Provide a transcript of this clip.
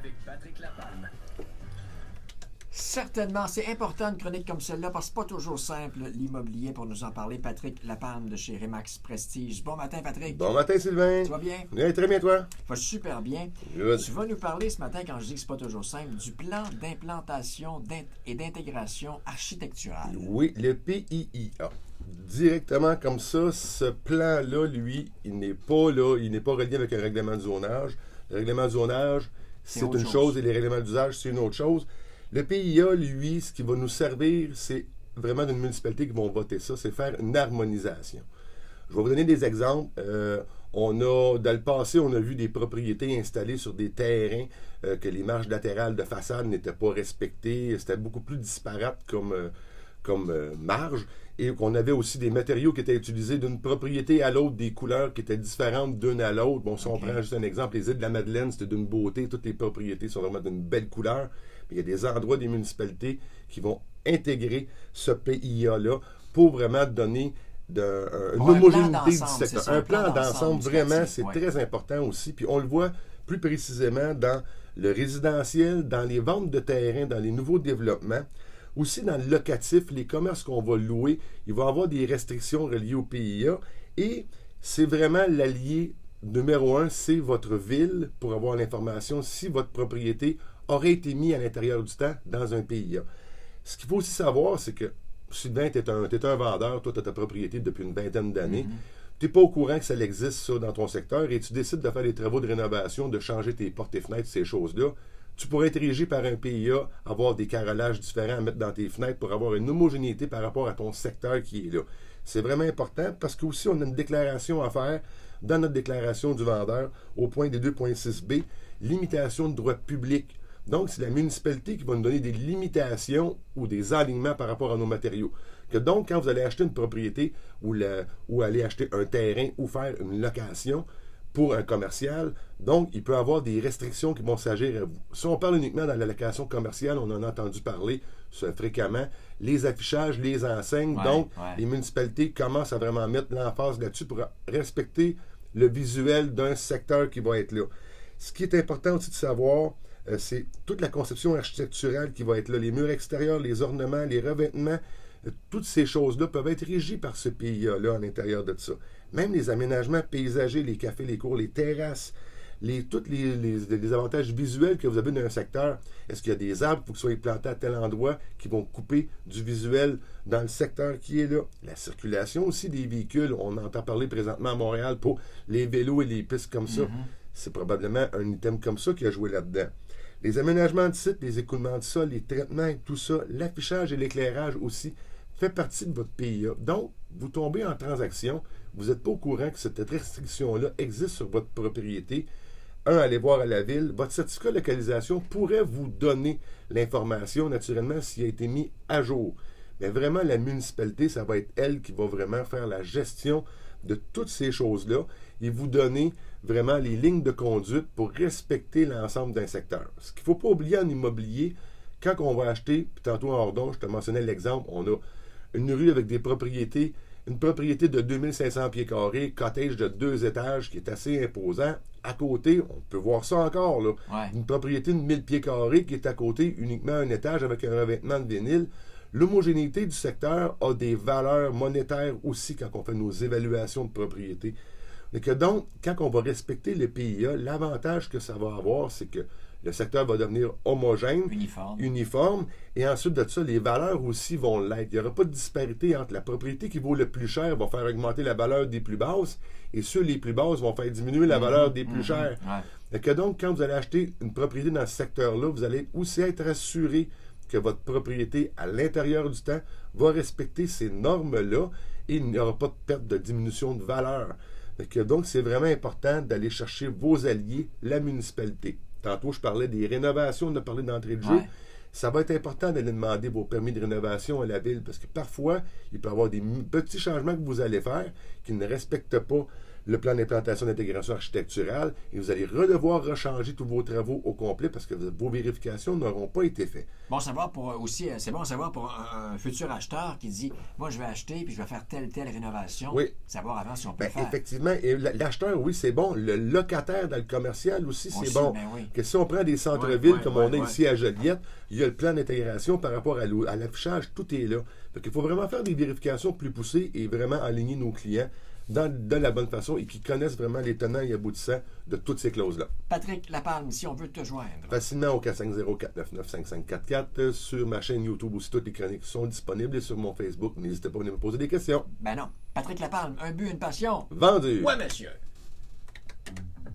avec Patrick Lapalme. Certainement, c'est important une chronique comme celle-là parce que c'est pas toujours simple l'immobilier. Pour nous en parler, Patrick Lapalme de chez Remax Prestige. Bon matin, Patrick. Bon matin, Sylvain. Tu vas bien? Oui, très bien, toi? Va super bien. Good. Tu vas nous parler ce matin, quand je dis que c'est pas toujours simple, du plan d'implantation et d'intégration architecturale. Oui, le PIIA. Directement comme ça, ce plan-là, lui, il n'est pas relié avec un règlement de zonage. Le règlement de zonage, c'est une chose et les règlements d'usage, c'est une autre chose. Le PIA, lui, ce qui va nous servir, c'est vraiment d'une municipalité qui vont voter ça, c'est faire une harmonisation. Je vais vous donner des exemples. Dans le passé, on a vu des propriétés installées sur des terrains que les marges latérales de façade n'étaient pas respectées. C'était beaucoup plus disparate comme marge. Et qu'on avait aussi des matériaux qui étaient utilisés d'une propriété à l'autre, des couleurs qui étaient différentes d'une à l'autre. Bon, si on prend juste un exemple, les îles de la Madeleine, c'était d'une beauté. Toutes les propriétés sont vraiment d'une belle couleur. Mais il y a des endroits des municipalités qui vont intégrer ce PIA-là pour vraiment donner une homogénéité du secteur. Un plan d'ensemble, vraiment, c'est très important aussi. Puis on le voit plus précisément dans le résidentiel, dans les ventes de terrain, dans les nouveaux développements. Aussi, dans le locatif, les commerces qu'on va louer, il va y avoir des restrictions reliées au PIA. Et c'est vraiment l'allié numéro un, c'est votre ville, pour avoir l'information si votre propriété aurait été mise à l'intérieur du temps dans un PIA. Ce qu'il faut aussi savoir, c'est que, Sylvain, tu es un vendeur, toi, tu as ta propriété depuis une vingtaine d'années. Tu n'es pas au courant que ça existe, ça, dans ton secteur, et tu décides de faire des travaux de rénovation, de changer tes portes et fenêtres, ces choses-là. Tu pourrais être régi par un PIA, avoir des carrelages différents à mettre dans tes fenêtres pour avoir une homogénéité par rapport à ton secteur qui est là. C'est vraiment important parce qu'aussi, on a une déclaration à faire dans notre déclaration du vendeur au point des 2.6b, limitation de droit public. Donc, c'est la municipalité qui va nous donner des limitations ou des alignements par rapport à nos matériaux. Que donc, quand vous allez acheter une propriété ou aller acheter un terrain ou faire une location pour un commercial, donc, il peut y avoir des restrictions qui vont s'agir à vous. Si on parle uniquement dans la location commerciale, on en a entendu parler fréquemment, les affichages, les enseignes, les municipalités commencent à vraiment mettre l'emphase là-dessus pour respecter le visuel d'un secteur qui va être là. Ce qui est important aussi de savoir, c'est toute la conception architecturale qui va être là. Les murs extérieurs, les ornements, les revêtements, toutes ces choses-là peuvent être régies par ce PIA-là à l'intérieur de ça. Même les aménagements paysagers, les cafés, les cours, les terrasses, tous les avantages visuels que vous avez dans un secteur. Est-ce qu'il y a des arbres pour qu'ils soient plantés à tel endroit qui vont couper du visuel dans le secteur qui est là? La circulation aussi des véhicules. On entend parler présentement à Montréal pour les vélos et les pistes comme ça. C'est probablement un item comme ça qui a joué là-dedans. Les aménagements de site, les écoulements de sol, les traitements, tout ça, l'affichage et l'éclairage aussi fait partie de votre PIA. Donc, vous tombez en transaction, vous n'êtes pas au courant que cette restriction-là existe sur votre propriété. Allez voir à la ville. Votre certificat de localisation pourrait vous donner l'information, naturellement, s'il a été mis à jour. Mais vraiment, la municipalité, ça va être elle qui va vraiment faire la gestion de toutes ces choses-là et vous donner vraiment les lignes de conduite pour respecter l'ensemble d'un secteur. Ce qu'il ne faut pas oublier en immobilier, quand on va acheter, puis tantôt en Ordon, je te mentionnais l'exemple, on a une rue avec des propriétés, une propriété de 2500 pieds carrés, cottage de 2 étages qui est assez imposant. À côté, on peut voir ça encore, là. Une propriété de 1000 pieds carrés qui est à côté, uniquement un étage avec un revêtement de vinyle. L'homogénéité du secteur a des valeurs monétaires aussi quand on fait nos évaluations de propriété. Et que donc, quand on va respecter le PIA, l'avantage que ça va avoir, c'est que le secteur va devenir homogène, uniforme, et ensuite de ça, les valeurs aussi vont l'être. Il n'y aura pas de disparité entre la propriété qui vaut le plus cher va faire augmenter la valeur des plus basses, et ceux les plus basses vont faire diminuer la valeur des plus chères. Et que donc, quand vous allez acheter une propriété dans ce secteur-là, vous allez aussi être assuré que votre propriété, à l'intérieur du temps, va respecter ces normes-là, et il n'y aura pas de perte de diminution de valeur. Et donc, c'est vraiment important d'aller chercher vos alliés, la municipalité. Tantôt, je parlais des rénovations, on a parlé d'entrée de jeu. Ça va être important d'aller demander vos permis de rénovation à la ville parce que parfois, il peut y avoir des petits changements que vous allez faire qui ne respectent pas le plan d'implantation d'intégration architecturale et vous allez devoir rechanger tous vos travaux au complet parce que vos vérifications n'auront pas été faites. Bon savoir pour aussi, c'est bon à savoir pour un futur acheteur qui dit moi je vais acheter puis je vais faire telle rénovation. Oui. Savoir avant si on peut le faire. Effectivement, et l'acheteur, oui, c'est bon. Le locataire dans le commercial aussi, c'est bon. Oui. Que si on prend des centres-villes comme on a ici à Joliette, Ouais. il y a le plan d'intégration par rapport à l'affichage, tout est là. Donc, il faut vraiment faire des vérifications plus poussées et vraiment aligner nos clients de la bonne façon et qui connaissent vraiment les tenants et aboutissants de toutes ces clauses-là. Patrick Lapalme, si on veut te joindre. Facilement au 450-499-5544 sur ma chaîne YouTube aussi, toutes les chroniques sont disponibles et sur mon Facebook. N'hésitez pas à venir me poser des questions. Ben non. Patrick Lapalme, un but, une passion. Vendu! Ouais, monsieur.